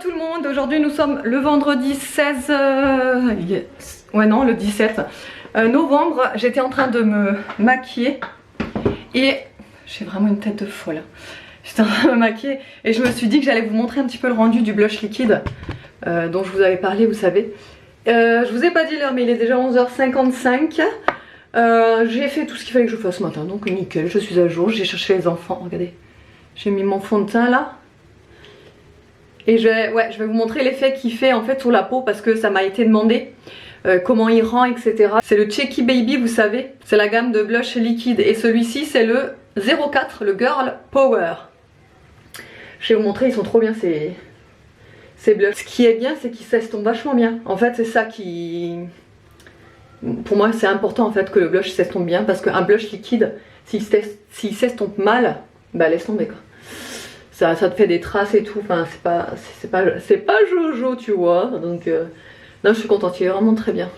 tout le monde, aujourd'hui nous sommes le vendredi 16, ouais non le 17 novembre. J'étais en train de me maquiller et j'ai vraiment une tête de folle. J'étais en train de me maquiller et je me suis dit que j'allais vous montrer un petit peu le rendu du blush liquide dont je vous avais parlé, vous savez. Je vous ai pas dit l'heure mais il est déjà 11h55. J'ai fait tout ce qu'il fallait que je fasse ce matin, donc nickel, je suis à jour. J'ai cherché les enfants, regardez, j'ai mis mon fond de teint là. Et je vais vous montrer l'effet qu'il fait en fait sur la peau parce que ça m'a été demandé, comment il rend, etc. C'est le Cheeky Baby, vous savez, c'est la gamme de blush liquide et celui-ci c'est le 04, le Girl Power. Je vais vous montrer, ils sont trop bien ces blushs. Ce qui est bien, c'est qu'ils s'estompent vachement bien. En fait, c'est ça qui... Pour moi, c'est important en fait que le blush s'estompe bien parce qu'un blush liquide, s'il s'estompe mal, bah laisse tomber quoi. Ça te fait des traces et tout, enfin c'est pas Jojo tu vois, donc non je suis contente, il est vraiment très bien.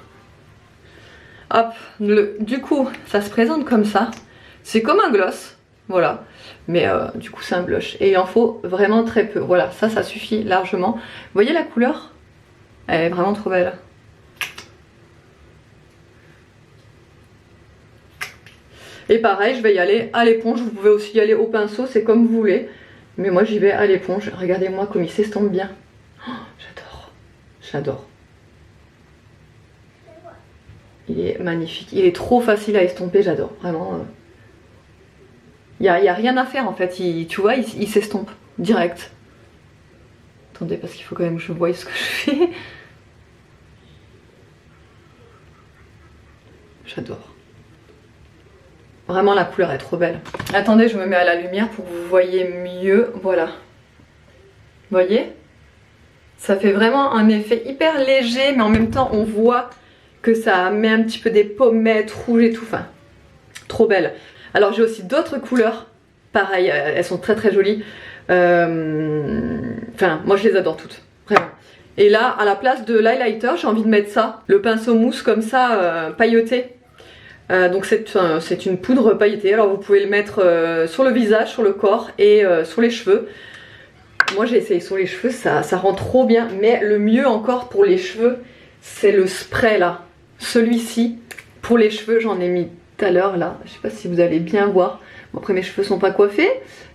Hop, du coup ça se présente comme ça, c'est comme un gloss, voilà, mais du coup c'est un blush et il en faut vraiment très peu, voilà, ça suffit largement. Vous voyez la couleur, elle est vraiment trop belle. Et pareil, je vais y aller à l'éponge, vous pouvez aussi y aller au pinceau, c'est comme vous voulez. Mais moi j'y vais à l'éponge, regardez-moi comme il s'estompe bien. Oh, j'adore, j'adore. Il est magnifique, il est trop facile à estomper, j'adore, vraiment. Il y a rien à faire en fait, tu vois, il s'estompe direct. Attendez, parce qu'il faut quand même que je voie ce que je fais. J'adore. Vraiment la couleur est trop belle. Attendez, je me mets à la lumière pour que vous voyez mieux. Voilà. Vous voyez? Ça fait vraiment un effet hyper léger, mais en même temps on voit que ça met un petit peu des pommettes rouges et tout. Enfin, trop belle. Alors j'ai aussi d'autres couleurs. Pareil, elles sont très très jolies. Enfin, moi je les adore toutes. Vraiment. Et là, à la place de l'highlighter, j'ai envie de mettre ça. Le pinceau mousse comme ça, pailleté. Donc c'est une poudre pailletée, alors vous pouvez le mettre sur le visage, sur le corps et sur les cheveux. Moi j'ai essayé sur les cheveux, ça rend trop bien, mais le mieux encore pour les cheveux c'est le spray là. Celui-ci pour les cheveux, j'en ai mis tout à l'heure là, je sais pas si vous allez bien voir. Bon, après mes cheveux sont pas coiffés,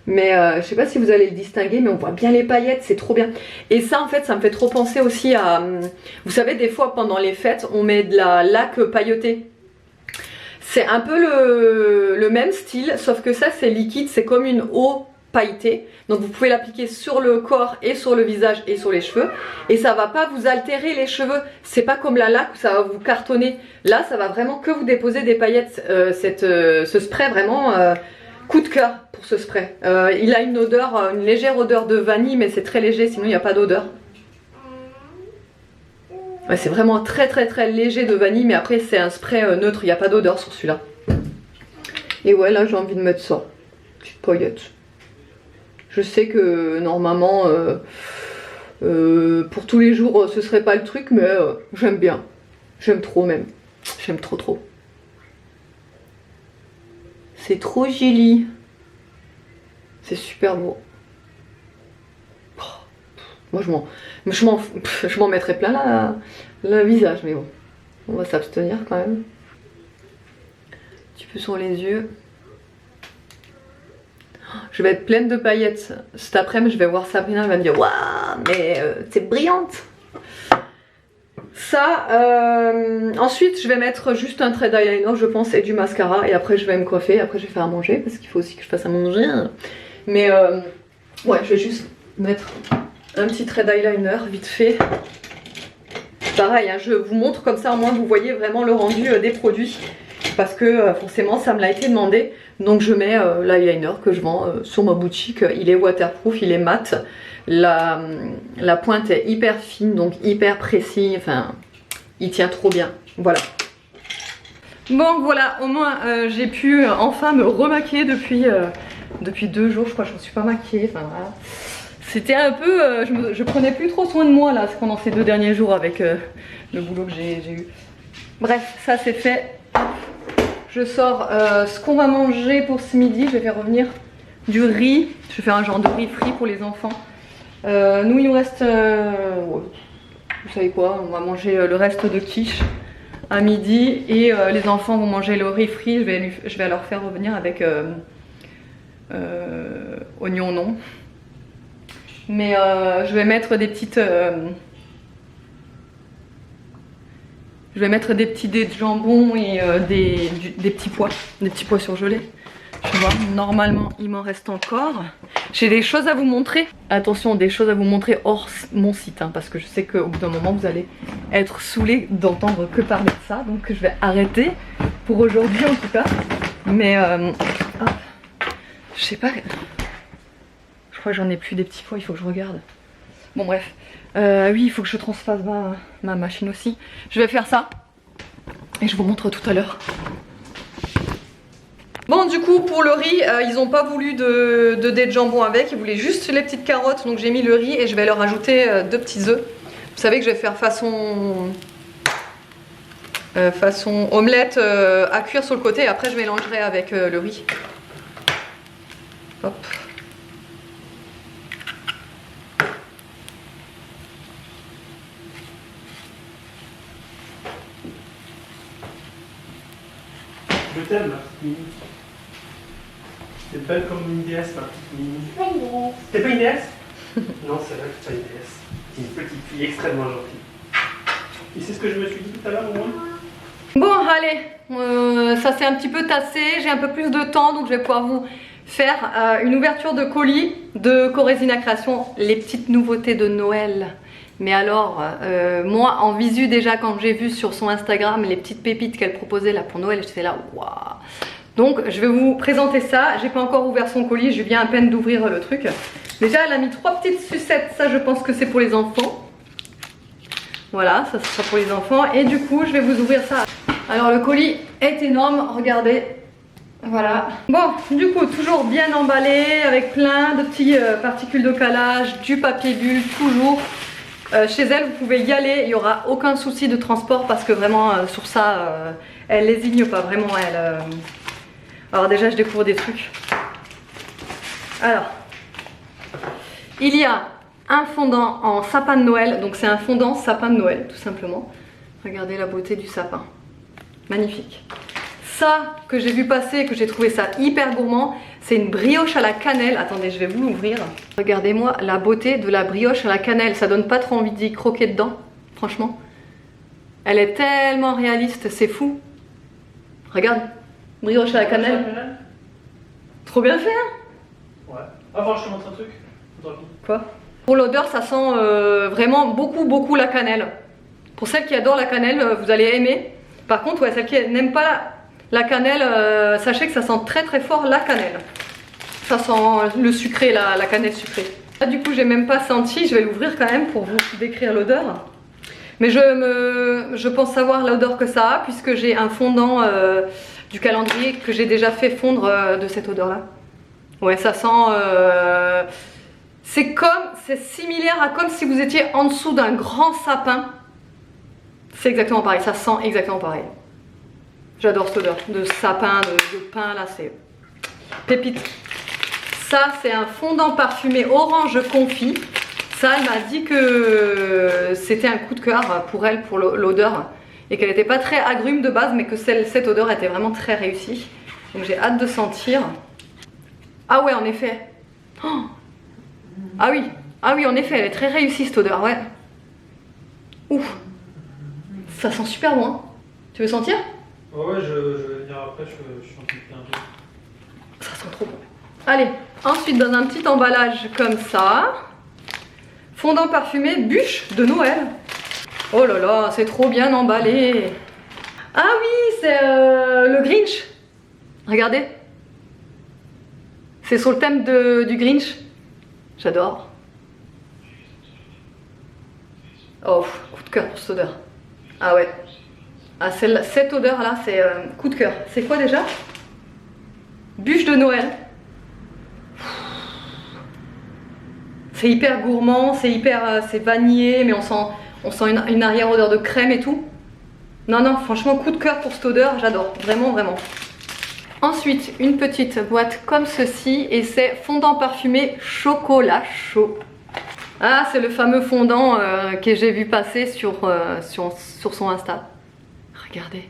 mais je sais pas si vous allez le distinguer, mais on voit bien les paillettes, c'est trop bien. Et ça en fait ça me fait trop penser aussi à, vous savez des fois pendant les fêtes on met de la laque pailletée. C'est un peu le même style, sauf que ça c'est liquide, c'est comme une eau pailletée. Donc vous pouvez l'appliquer sur le corps et sur le visage et sur les cheveux. Et ça va pas vous altérer les cheveux, c'est pas comme la laque où ça va vous cartonner. Là ça va vraiment que vous déposer des paillettes. Ce spray vraiment, coup de cœur pour ce spray. Il a une odeur, une légère odeur de vanille, mais c'est très léger, sinon il n'y a pas d'odeur. Ouais, c'est vraiment très très très léger de vanille, mais après c'est un spray neutre, il n'y a pas d'odeur sur celui-là. Et ouais, là j'ai envie de mettre ça, petite paillette. Je sais que normalement pour tous les jours ce serait pas le truc, mais j'aime bien, j'aime trop même, j'aime trop. C'est trop joli, c'est super beau. Moi je m'en mettrais plein le visage, mais bon, on va s'abstenir quand même. Un petit peu sur les yeux. Je vais être pleine de paillettes. Cet après-midi, je vais voir Sabrina, elle va me dire waouh, mais t'es brillante. Ça, ensuite je vais mettre juste un trait d'eyeliner, je pense, et du mascara, et après je vais me coiffer, après je vais faire à manger, parce qu'il faut aussi que je fasse à manger. Mais ouais, je vais juste mettre un petit trait d'eyeliner vite fait. Pareil, hein, je vous montre comme ça, au moins vous voyez vraiment le rendu des produits. Parce que forcément ça me l'a été demandé. Donc je mets l'eyeliner que je vends sur ma boutique. Il est waterproof, il est mat. La pointe est hyper fine, donc hyper précis. Enfin, il tient trop bien. Voilà. Bon voilà, au moins j'ai pu enfin me remaquiller depuis 2 jours. Je crois que je ne me suis pas maquillée. Enfin voilà. C'était un peu, je prenais plus trop soin de moi là pendant ces 2 derniers jours avec le boulot que j'ai eu. Bref, ça c'est fait. Je sors ce qu'on va manger pour ce midi. Je vais faire revenir du riz. Je vais faire un genre de riz frit pour les enfants. Nous il nous reste, ouais, vous savez quoi, on va manger le reste de quiche à midi et les enfants vont manger le riz frit. Je vais leur faire revenir avec oignons non. Mais je vais mettre des petites... je vais mettre des petits dés de jambon et des petits pois surgelés. Je vais voir, normalement il m'en reste encore. J'ai des choses à vous montrer. Attention, des choses à vous montrer hors mon site, hein, parce que je sais qu'au bout d'un moment vous allez être saoulés d'entendre que parler de ça. Donc je vais arrêter pour aujourd'hui en tout cas. Mais je sais pas. Je crois que j'en ai plus des petits pois, il faut que je regarde. Bon bref. Oui, il faut que je transfase ma machine aussi. Je vais faire ça. Et je vous montre tout à l'heure. Bon, du coup, pour le riz, ils n'ont pas voulu de dés de jambon avec. Ils voulaient juste les petites carottes. Donc j'ai mis le riz et je vais leur ajouter 2 petits œufs. Vous savez que je vais faire façon omelette à cuire sur le côté. Et après, je mélangerai avec le riz. Hop. Je t'aime, la petite Mimi. T'es belle comme une déesse, ma petite Mimi. T'es pas une déesse? Non, c'est vrai que t'es pas une déesse. T'es une petite fille extrêmement gentille. Et c'est ce que je me suis dit tout à l'heure, au moins. Bon, allez, ça s'est un petit peu tassé. J'ai un peu plus de temps, donc je vais pouvoir vous faire une ouverture de colis de Corézina Création. Les petites nouveautés de Noël. Mais alors, moi en visu déjà quand j'ai vu sur son Instagram les petites pépites qu'elle proposait là pour Noël, j'étais là, waouh. Donc je vais vous présenter ça. J'ai pas encore ouvert son colis, je viens à peine d'ouvrir le truc. Déjà elle a mis 3 petites sucettes, ça je pense que c'est pour les enfants. Voilà, ça sera pour les enfants. Et du coup je vais vous ouvrir ça. Alors le colis est énorme, regardez. Voilà. Bon, du coup toujours bien emballé avec plein de petits particules de calage, du papier bulle toujours. Chez elle vous pouvez y aller, il n'y aura aucun souci de transport parce que vraiment sur ça elle lésigne pas vraiment elle. Alors déjà je découvre des trucs. Alors il y a un fondant en sapin de Noël, donc c'est un fondant sapin de Noël tout simplement. Regardez la beauté du sapin, magnifique. Ça que j'ai vu passer, que j'ai trouvé ça hyper gourmand, c'est une brioche à la cannelle. Attendez, je vais vous l'ouvrir. Regardez-moi la beauté de la brioche à la cannelle. Ça donne pas trop envie d'y croquer dedans, franchement. Elle est tellement réaliste, c'est fou. Regarde, brioche à la cannelle. Trop bien fait, hein? Ouais. Ah, voir, je te montre un truc. Quoi? Pour l'odeur, ça sent vraiment beaucoup la cannelle. Pour celles qui adorent la cannelle, vous allez aimer. Par contre, ouais, celles qui n'aiment pas la cannelle, sachez que ça sent très fort la cannelle. Ça sent le sucré, la cannelle sucrée. Là, du coup, j'ai même pas senti, je vais l'ouvrir quand même pour vous décrire l'odeur. Mais je pense savoir l'odeur que ça a puisque j'ai un fondant du calendrier que j'ai déjà fait fondre de cette odeur-là. Ouais, ça sent... c'est similaire à comme si vous étiez en dessous d'un grand sapin. C'est exactement pareil, ça sent exactement pareil. J'adore cette odeur de sapin, de pain, là c'est pépite. Ça c'est un fondant parfumé orange confit. Ça elle m'a dit que c'était un coup de cœur pour elle, pour l'odeur. Et qu'elle n'était pas très agrume de base, mais que cette odeur était vraiment très réussie. Donc j'ai hâte de sentir. Ah ouais, en effet. Oh, ah oui, en effet, elle est très réussie cette odeur, ouais. Ouf. Ça sent super bon, hein. Tu veux sentir? Ouais, je vais venir après, je suis en train de faire un peu. Ça sent trop bon. Allez, ensuite dans un petit emballage comme ça, fondant parfumé bûche de Noël. Oh là là, c'est trop bien emballé. Ah oui, c'est le Grinch. Regardez. C'est sur le thème du Grinch. J'adore. Oh, coup de cœur pour cette odeur. Ah ouais. Ah, cette odeur là, c'est coup de cœur. C'est quoi déjà? Bûche de Noël. C'est hyper gourmand, c'est hyper c'est vanillé, mais on sent une arrière-odeur de crème et tout. Non, franchement, coup de cœur pour cette odeur, j'adore, vraiment. Ensuite, une petite boîte comme ceci, et c'est fondant parfumé chocolat chaud. Ah, c'est le fameux fondant que j'ai vu passer sur son Insta. Regardez.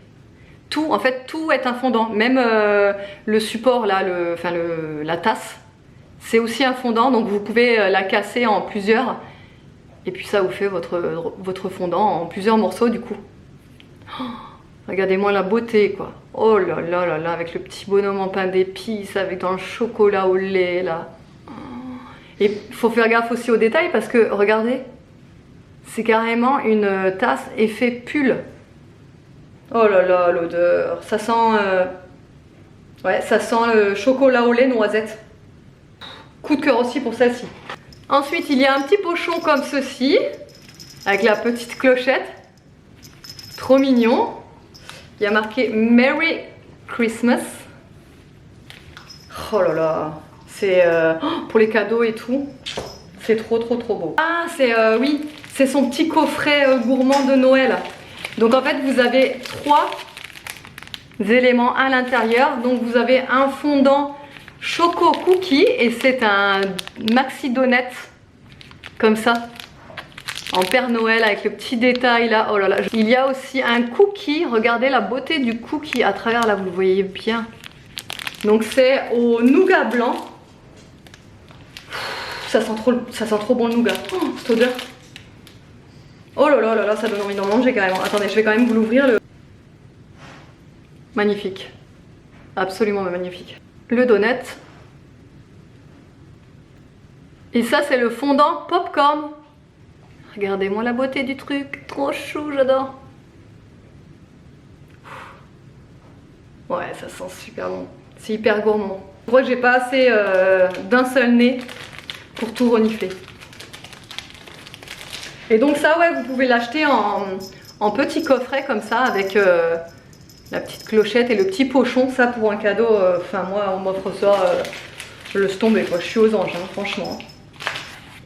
Tout, en fait, tout est un fondant. Même le support, là, la tasse, c'est aussi un fondant. Donc vous pouvez la casser en plusieurs. Et puis ça vous fait votre fondant en plusieurs morceaux du coup. Oh, regardez-moi la beauté quoi. Oh là là là là, avec le petit bonhomme en pain d'épices, avec dans le chocolat au lait là. Et il faut faire gaffe aussi aux détails parce que regardez, c'est carrément une tasse effet pull. Oh là là, l'odeur. Ça sent, ouais, ça sent le chocolat au lait noisette. Coup de cœur aussi pour celle-ci. Ensuite, il y a un petit pochon comme ceci, avec la petite clochette. Trop mignon. Il y a marqué Merry Christmas. Oh là là, c'est pour les cadeaux et tout. C'est trop beau. Ah, c'est oui, c'est son petit coffret gourmand de Noël. Donc en fait, vous avez 3 éléments à l'intérieur. Donc vous avez un fondant choco cookie et c'est un maxi donut comme ça en Père Noël avec le petit détail là. Oh là là. Il y a aussi un cookie. Regardez la beauté du cookie à travers là, vous le voyez bien. Donc c'est au nougat blanc. Ça sent trop bon le nougat. Oh, cette odeur. Oh là là là là, ça donne envie d'en manger carrément. Attendez, je vais quand même vous l'ouvrir. Magnifique. Absolument magnifique. Le donut. Et ça, c'est le fondant popcorn. Regardez-moi la beauté du truc. Trop chou, j'adore. Ouais, ça sent super bon. C'est hyper gourmand. Je crois que j'ai pas assez d'un seul nez pour tout renifler. Et donc ça, ouais, vous pouvez l'acheter en petit coffret comme ça avec la petite clochette et le petit pochon. Ça pour un cadeau, enfin moi, on m'offre ça, je laisse tomber quoi. Je suis aux anges, hein, franchement.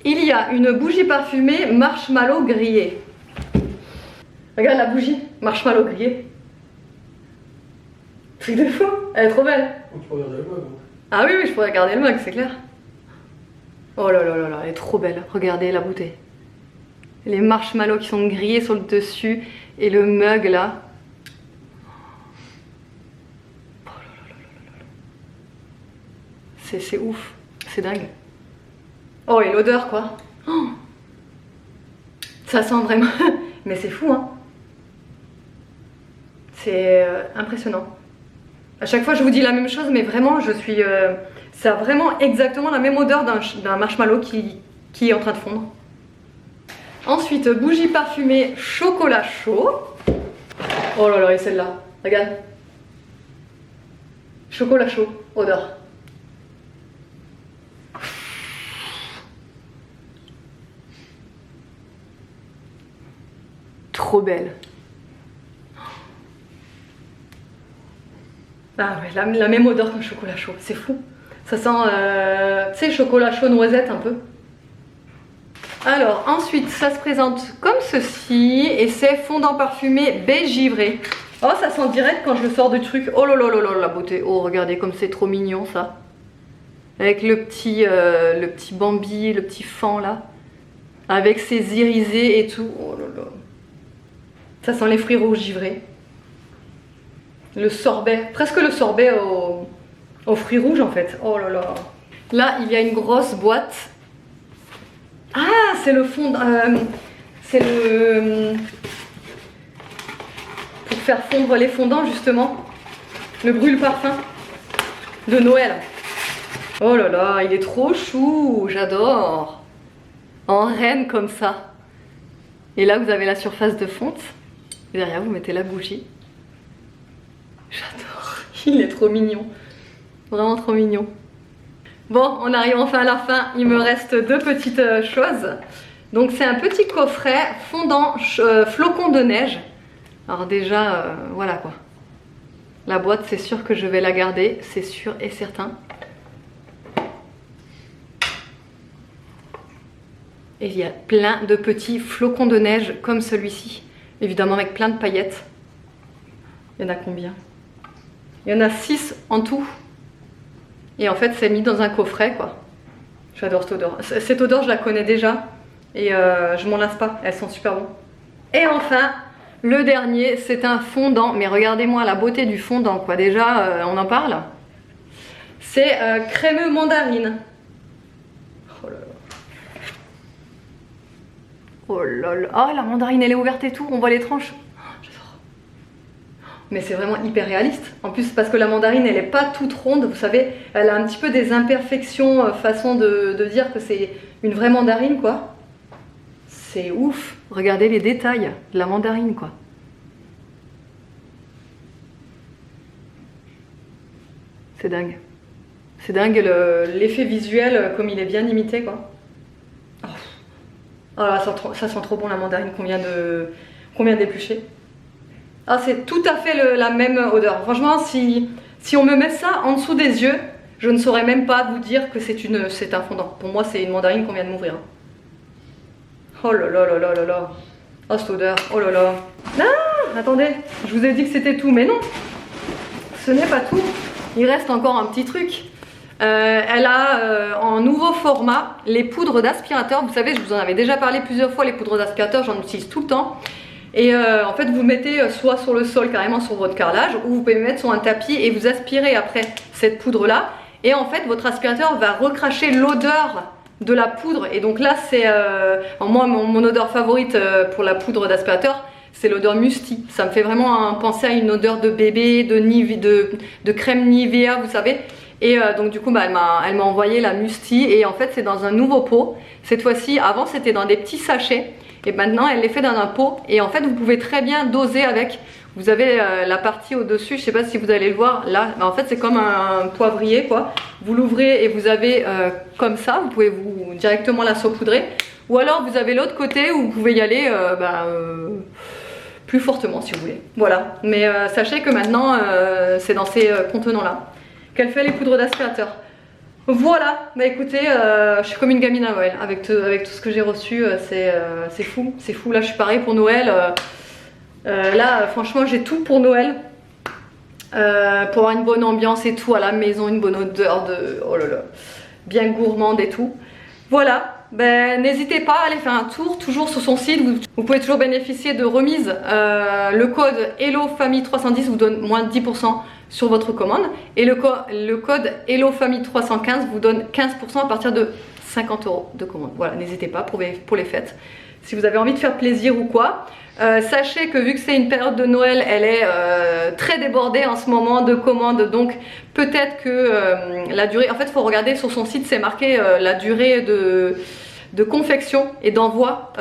Il y a une bougie parfumée marshmallow grillé. Regarde la bougie, marshmallow grillé. Truc de fou, elle est trop belle. Tu peux regarder le mug. Ah oui, oui, je pourrais regarder le mug, c'est clair. Oh là là là là, elle est trop belle. Regardez la beauté. Les marshmallows qui sont grillés sur le dessus et le mug là. Oh là là là là là. C'est ouf, c'est dingue. Oh et l'odeur quoi. Oh, ça sent vraiment. Mais c'est fou hein. C'est impressionnant. À chaque fois je vous dis la même chose mais vraiment je suis... ça a vraiment exactement la même odeur d'un marshmallow qui est en train de fondre. Ensuite, bougie parfumée chocolat chaud. Oh là là, et celle-là, regarde. Chocolat chaud, odeur. Trop belle. Ah ouais, la même odeur qu'un chocolat chaud, c'est fou. Ça sent, tu sais, chocolat chaud noisette un peu. Alors ensuite ça se présente comme ceci et c'est fondant parfumé baie givré. Oh ça sent direct quand je le sors du truc. Oh là là là là la beauté. Oh regardez comme c'est trop mignon ça. Avec le petit Bambi, le petit fan là. Avec ses irisés et tout. Oh là là. Ça sent les fruits rouges givrés. Le sorbet, presque le sorbet aux fruits rouges en fait. Oh là là. Là il y a une grosse boîte. Ah, c'est le fond, c'est le... pour faire fondre les fondants justement, le brûle-parfum de Noël. Oh là là, il est trop chou, j'adore. En reine comme ça. Et là vous avez la surface de fonte. Et derrière vous mettez la bougie. J'adore, il est trop mignon. Vraiment trop mignon. Bon, on arrive enfin à la fin, il me reste 2 petites choses. Donc c'est un petit coffret fondant flocon de neige. Alors déjà, voilà quoi. La boîte, c'est sûr que je vais la garder, c'est sûr et certain. Et il y a plein de petits flocons de neige comme celui-ci. Évidemment avec plein de paillettes. Il y en a combien? Il y en a 6 en tout. Et en fait c'est mis dans un coffret quoi. J'adore cette odeur. Cette odeur je la connais déjà. Et je m'en lasse pas, elles sont super bonnes. Et enfin, le dernier, c'est un fondant. Mais regardez-moi la beauté du fondant, quoi. Déjà, on en parle. C'est crémeux mandarine. Oh là là. Oh là là. Oh, la mandarine, elle est ouverte et tout. On voit les tranches. Oh, j'adore. Mais c'est vraiment hyper réaliste. En plus, parce que la mandarine, elle est pas toute ronde. Vous savez, elle a un petit peu des imperfections, façon de dire que c'est une vraie mandarine, quoi. C'est ouf. Regardez les détails de la mandarine, quoi. C'est dingue. C'est dingue l'effet visuel, comme il est bien imité, quoi. Oh, oh là, ça sent trop bon la mandarine qu'on vient d'éplucher. Ah, c'est tout à fait la même odeur. Franchement, si on me met ça en dessous des yeux, je ne saurais même pas vous dire que c'est un fondant. Pour moi, c'est une mandarine qu'on vient de m'ouvrir. Oh là là là là là là. Oh, cette odeur. Oh là là. Ah, attendez, je vous ai dit que c'était tout, mais non. Ce n'est pas tout. Il reste encore un petit truc. Elle a en nouveau format les poudres d'aspirateur. Vous savez, je vous en avais déjà parlé plusieurs fois, les poudres d'aspirateur, j'en utilise tout le temps. Et en fait, vous mettez soit sur le sol, carrément sur votre carrelage, ou vous pouvez mettre sur un tapis et vous aspirez après cette poudre-là. Et en fait, votre aspirateur va recracher l'odeur de la poudre. Et donc là, c'est moi, mon odeur favorite pour la poudre d'aspirateur, c'est l'odeur Musti. Ça me fait vraiment penser à une odeur de bébé, de crème Nivea, vous savez. Et donc du coup, bah, elle m'a envoyé la Musti. Et en fait, c'est dans un nouveau pot. Cette fois-ci, avant, c'était dans des petits sachets. Et maintenant, elle les fait dans un pot. Et en fait, vous pouvez très bien doser avec. Vous avez la partie au-dessus, je ne sais pas si vous allez le voir. Là, bah, en fait, c'est comme un poivrier, quoi. Vous l'ouvrez et vous avez comme ça. Vous pouvez directement la saupoudrer. Ou alors, vous avez l'autre côté où vous pouvez y aller plus fortement, si vous voulez. Voilà. Mais sachez que maintenant, c'est dans ces contenants-là qu'elle fait les poudres d'aspirateur. Voilà, bah écoutez, je suis comme une gamine à Noël avec tout ce que j'ai reçu, c'est fou, c'est fou. Là je suis pareil pour Noël, là franchement j'ai tout pour Noël, pour avoir une bonne ambiance et tout à la maison, une bonne odeur de, oh là là, bien gourmande et tout. Voilà, ben n'hésitez pas à aller faire un tour, toujours sur son site, vous pouvez toujours bénéficier de remises, le code HelloFamille310 vous donne moins de 10% sur votre commande et le code HelloFamille315 vous donne 15% à partir de 50 € de commande. Voilà, n'hésitez pas pour les fêtes. Si vous avez envie de faire plaisir ou quoi, sachez que vu que c'est une période de Noël, elle est très débordée en ce moment de commandes, donc peut-être que la durée, en fait il faut regarder sur son site, c'est marqué la durée de confection et d'envoi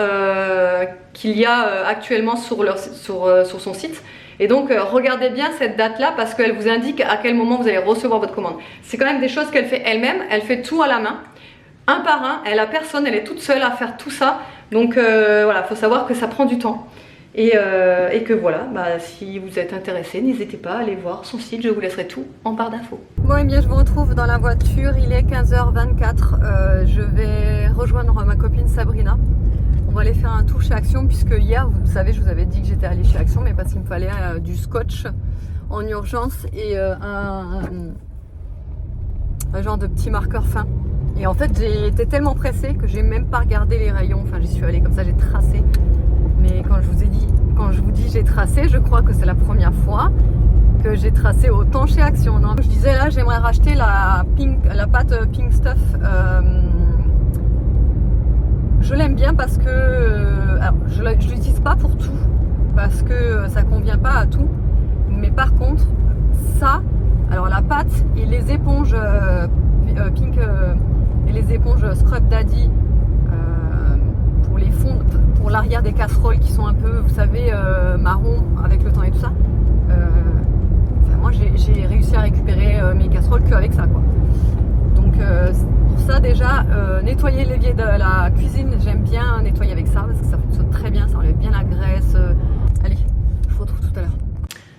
qu'il y a actuellement sur son site. Et donc regardez bien cette date là parce qu'elle vous indique à quel moment vous allez recevoir votre commande. C'est quand même des choses qu'elle fait elle-même, elle fait tout à la main, un par un, elle a personne, elle est toute seule à faire tout ça. Donc voilà, il faut savoir que ça prend du temps. Et que voilà, bah, si vous êtes intéressé, n'hésitez pas à aller voir son site, je vous laisserai tout en barre d'infos. Bon et bien je vous retrouve dans la voiture, il est 15h24, je vais rejoindre ma copine Sabrina. On va aller faire un tour chez Action puisque hier, vous savez, je vous avais dit que j'étais allée chez Action, mais parce qu'il me fallait du scotch en urgence et un genre de petit marqueur fin. Et en fait, j'ai été tellement pressée que j'ai même pas regardé les rayons. Enfin, j'y suis allée comme ça, j'ai tracé. Mais quand je vous dis j'ai tracé, je crois que c'est la première fois que j'ai tracé autant chez Action. Non, je disais là, j'aimerais racheter la pâte Pink Stuff. Je l'aime bien parce que alors, je l'utilise pas pour tout parce que ça convient pas à tout, mais par contre ça, alors la pâte et les éponges Pink et les éponges Scrub Daddy pour les fonds, pour l'arrière des casseroles qui sont un peu, vous savez, marron avec le temps et tout ça. Enfin, moi j'ai réussi à récupérer mes casseroles qu'avec ça, quoi. Donc pour ça déjà, nettoyer l'évier de la cuisine, j'aime bien nettoyer avec ça parce que ça fonctionne très bien, ça enlève bien la graisse. Allez, je vous retrouve tout à l'heure.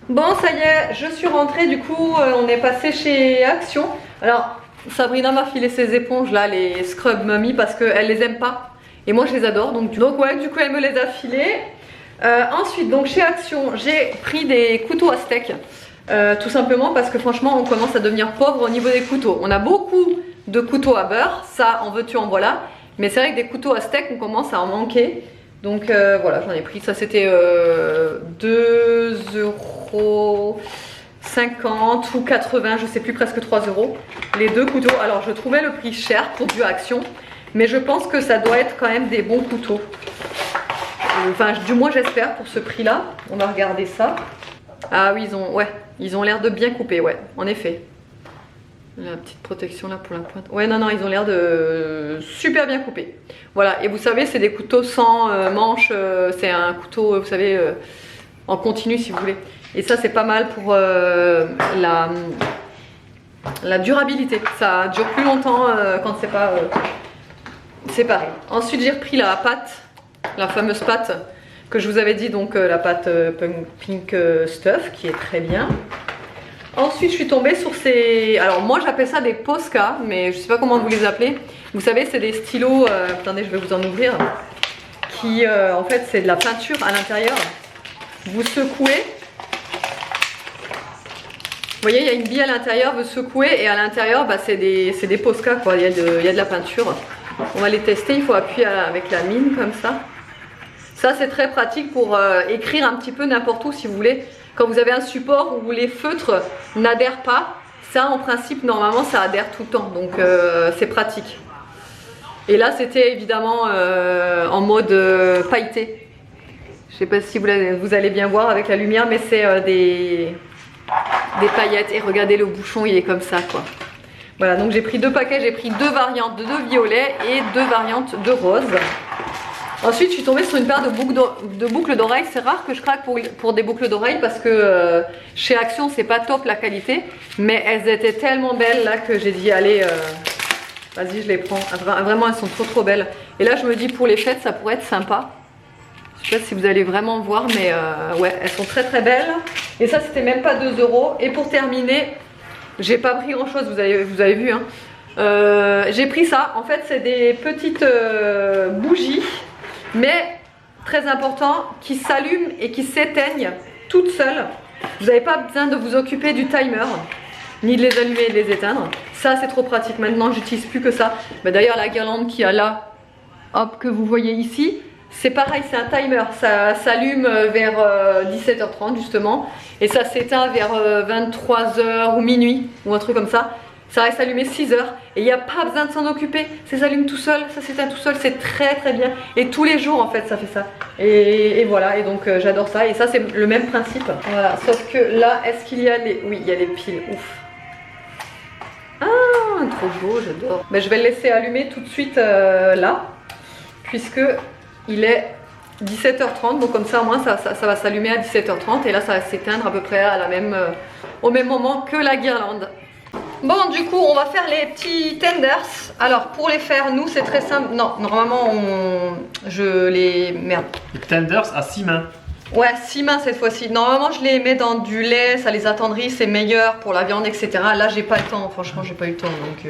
Bon, ça y est, je suis rentrée, du coup on est passé chez Action. Alors Sabrina m'a filé ces éponges là, les Scrub Mummy, parce qu'elle les aime pas et moi je les adore, donc ouais, du coup elle me les a filés. Ensuite donc chez Action j'ai pris des couteaux à steak. Tout simplement parce que franchement on commence à devenir pauvre au niveau des couteaux. On a beaucoup de couteaux à beurre, ça en veux-tu en voilà, Mais c'est vrai que des couteaux à steak, on commence à en manquer. Donc voilà, j'en ai pris. Ça c'était 2,50 € ou 80, je sais plus, presque 3 €. Les deux couteaux. Alors je trouvais le prix cher pour du Action. Mais je pense que ça doit être quand même des bons couteaux. Enfin, du moins j'espère pour ce prix-là. On va regarder ça. Ah oui, ils ont l'air de bien couper, ouais, en effet. La petite protection là pour la pointe. Ouais, non, ils ont l'air de super bien couper. Voilà, et vous savez, c'est des couteaux sans manche. C'est un couteau, vous savez, en continu si vous voulez. Et ça, c'est pas mal pour la durabilité. Ça dure plus longtemps quand c'est pas séparé. Ensuite, j'ai repris la pâte, la fameuse pâte que je vous avais dit, donc la pâte Pink Stuff, qui est très bien. Ensuite, je suis tombée sur ces... Alors moi, j'appelle ça des Posca, mais je sais pas comment vous les appelez. Vous savez, c'est des stylos... attendez, je vais vous en ouvrir. Qui, en fait, c'est de la peinture à l'intérieur. Vous secouez. Vous voyez, il y a une bille à l'intérieur, vous secouez, et à l'intérieur, bah, c'est des Posca, quoi. Il y a de la peinture. On va les tester, il faut appuyer avec la mine, comme ça. Ça, c'est très pratique pour écrire un petit peu n'importe où, si vous voulez. Quand vous avez un support où les feutres n'adhèrent pas, ça, en principe, normalement, ça adhère tout le temps. Donc, c'est pratique. Et là, c'était évidemment en mode pailleté. Je ne sais pas si vous allez bien voir avec la lumière, mais c'est des paillettes. Et regardez, le bouchon, il est comme ça, quoi. Voilà, donc j'ai pris 2 paquets, j'ai pris 2 variantes de violet et 2 variantes de rose. Ensuite, je suis tombée sur une paire de boucles d'oreilles. C'est rare que je craque pour des boucles d'oreilles parce que chez Action, c'est pas top la qualité. Mais elles étaient tellement belles là que j'ai dit, allez, vas-y, je les prends. Vraiment, elles sont trop belles. Et là, je me dis, pour les fêtes, ça pourrait être sympa. Je sais pas si vous allez vraiment voir, mais ouais, elles sont très belles. Et ça, c'était même pas 2 €. Et pour terminer, j'ai pas pris grand chose, vous avez vu, hein. J'ai pris ça. En fait, c'est des petites bougies, mais très important, qui s'allument et qui s'éteignent toutes seules. Vous n'avez pas besoin de vous occuper du timer, ni de les allumer et de les éteindre. Ça, c'est trop pratique. Maintenant, j'utilise plus que ça. D'ailleurs, la guirlande qu'il y a là, hop, que vous voyez ici, c'est pareil, c'est un timer. Ça s'allume vers 17h30 justement, et ça s'éteint vers 23h ou minuit, ou un truc comme ça. Ça reste allumé 6 heures et il n'y a pas besoin de s'en occuper. Ça s'allume tout seul, ça s'éteint tout seul, c'est très bien. Et tous les jours en fait ça fait ça. Et voilà, et donc j'adore ça. Et ça c'est le même principe. Voilà, sauf que là, est-ce qu'il y a les... Oui, il y a les piles, ouf. Ah, trop beau, j'adore. Je vais le laisser allumer tout de suite là, puisque il est 17h30. Donc comme ça au moins ça va s'allumer à 17h30. Et là ça va s'éteindre à peu près à au même moment que la guirlande. Bon, du coup, on va faire les petits tenders. Alors, pour les faire, nous, c'est très simple. Non, normalement, Merde. Les tenders à 6 mains. Ouais, 6 mains cette fois-ci. Normalement, je les mets dans du lait, ça les attendrit, c'est meilleur pour la viande, etc. Là, j'ai pas le temps. Franchement, j'ai pas eu le temps. Donc,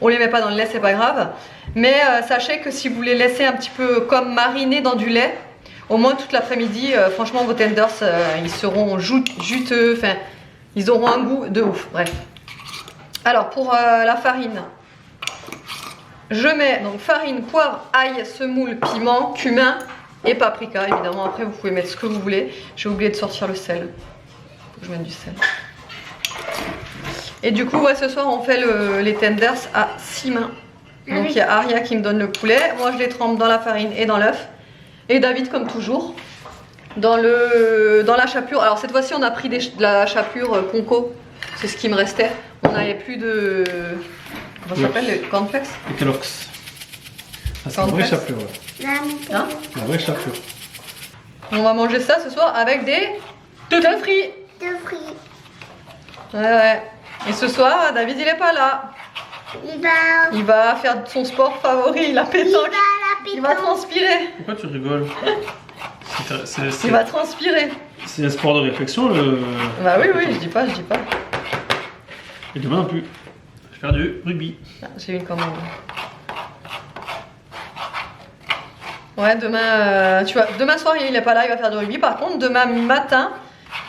on les met pas dans le lait, c'est pas grave. Mais sachez que si vous les laissez un petit peu comme mariner dans du lait, au moins toute l'après-midi, franchement, vos tenders, ils seront juteux. Enfin, ils auront un goût de ouf. Bref. Alors pour la farine, je mets donc farine, poivre, ail, semoule, piment, cumin et paprika évidemment. Après vous pouvez mettre ce que vous voulez. J'ai oublié de sortir le sel. Faut que je mette du sel. Et du coup ouais, ce soir on fait les tenders à 6 mains. Donc il y a Aria qui me donne le poulet. Moi je les trempe dans la farine et dans l'œuf. Et David comme toujours dans la chapelure. Alors cette fois-ci on a pris de la chapelure Conco. C'est ce qui me restait. On n'avait plus de... Comment ça s'appelle, les cornflakes? Les Kellogg's. Ah, c'est une vraie chapelure. Hein? La vraie chapelure. On va manger ça ce soir avec des œufs frits. Ouais. Et ce soir, David il est pas là. Il va faire son sport favori, la pétanque. Il va transpirer. Pourquoi tu rigoles? Il va transpirer. C'est un sport de réflexion le... Bah oui, je dis pas. Et demain non plus. Je vais faire du rugby. Ah, j'ai eu une commande. Ouais, demain, tu vois, demain soir il est pas là, il va faire du rugby. Par contre, demain matin,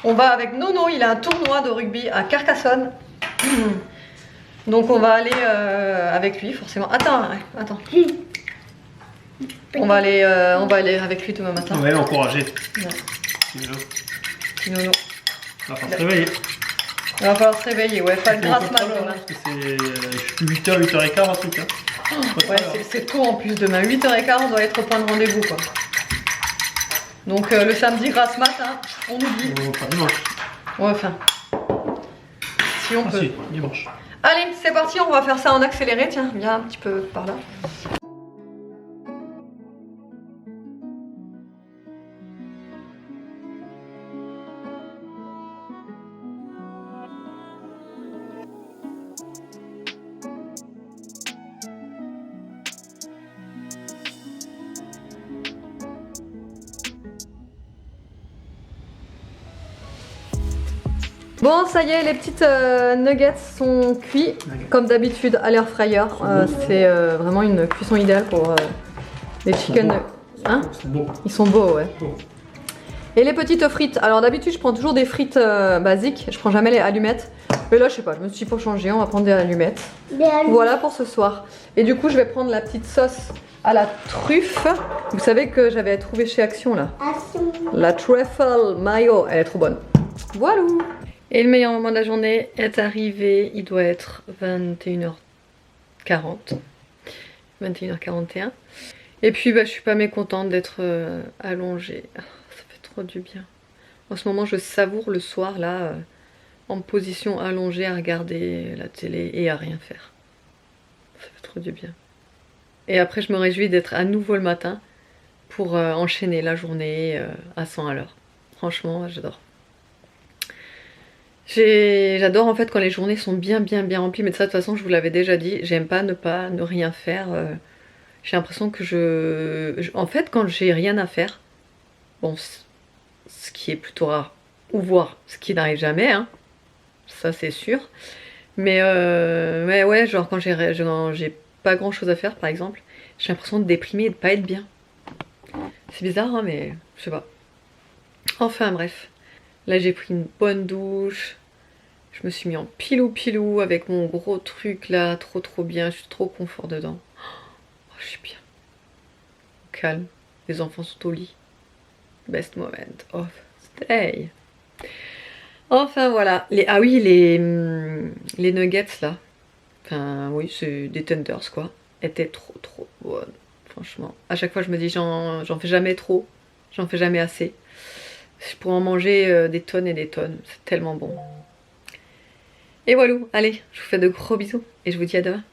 on va avec Nono, il a un tournoi de rugby à Carcassonne. Donc on va aller avec lui, forcément. Attends. On va aller avec lui demain matin. On va l'encourager. Ouais. Petit Nono. On va falloir se réveiller. Il va falloir se réveiller, ouais, pas le grasse mat là. Parce que c'est 8h, 8h15 un truc. Hein. Ouais, c'est tôt en plus demain. 8h15, on doit être au point de rendez-vous quoi. Donc le samedi grasse mat, hein, on oublie. Enfin, dimanche. Ouais, enfin. Si on peut. Si, dimanche. Allez, c'est parti, on va faire ça en accéléré. Tiens, viens un petit peu par là. Bon, ça y est, les petites nuggets sont cuits, comme d'habitude à l'air fryer. C'est vraiment une cuisson idéale pour les chicken. Hein? C'est beau. Ils sont beaux, ouais. Beau. Et les petites frites. Alors d'habitude, je prends toujours des frites basiques. Je prends jamais les allumettes. Mais là, je sais pas, je me suis dit pour changer, on va prendre des allumettes. Voilà pour ce soir. Et du coup, je vais prendre la petite sauce à la truffe. Vous savez que j'avais trouvé chez Action là. La truffle mayo, elle est trop bonne. Voilà. Et le meilleur moment de la journée est arrivé. Il doit être 21h40. 21h41. Et puis bah, je suis pas mécontente d'être allongée. Oh, ça fait trop du bien. En ce moment, je savoure le soir là, en position allongée à regarder la télé et à rien faire. Ça fait trop du bien. Et après, je me réjouis d'être à nouveau le matin pour enchaîner la journée à 100 à l'heure. Franchement, j'adore. J'adore en fait quand les journées sont bien remplies, mais de ça de toute façon je vous l'avais déjà dit, j'aime pas ne rien faire. J'ai l'impression que en fait quand j'ai rien à faire, bon ce qui est plutôt rare, ou voire ce qui n'arrive jamais, hein, ça c'est sûr. Mais ouais, genre quand j'ai pas grand chose à faire par exemple, j'ai l'impression de déprimer et de pas être bien. C'est bizarre hein, mais je sais pas. Enfin bref, là j'ai pris une bonne douche. Je me suis mis en pilou avec mon gros truc là, trop bien, je suis trop confort dedans. Oh, je suis bien. Calme, les enfants sont au lit. Best moment of the day. Enfin voilà, ah oui, les nuggets là, enfin oui, c'est des tenders quoi, étaient trop bonnes, franchement. À chaque fois je me dis j'en fais jamais trop, j'en fais jamais assez. Je pourrais en manger des tonnes et des tonnes, c'est tellement bon. Et voilà, allez, je vous fais de gros bisous et je vous dis à demain.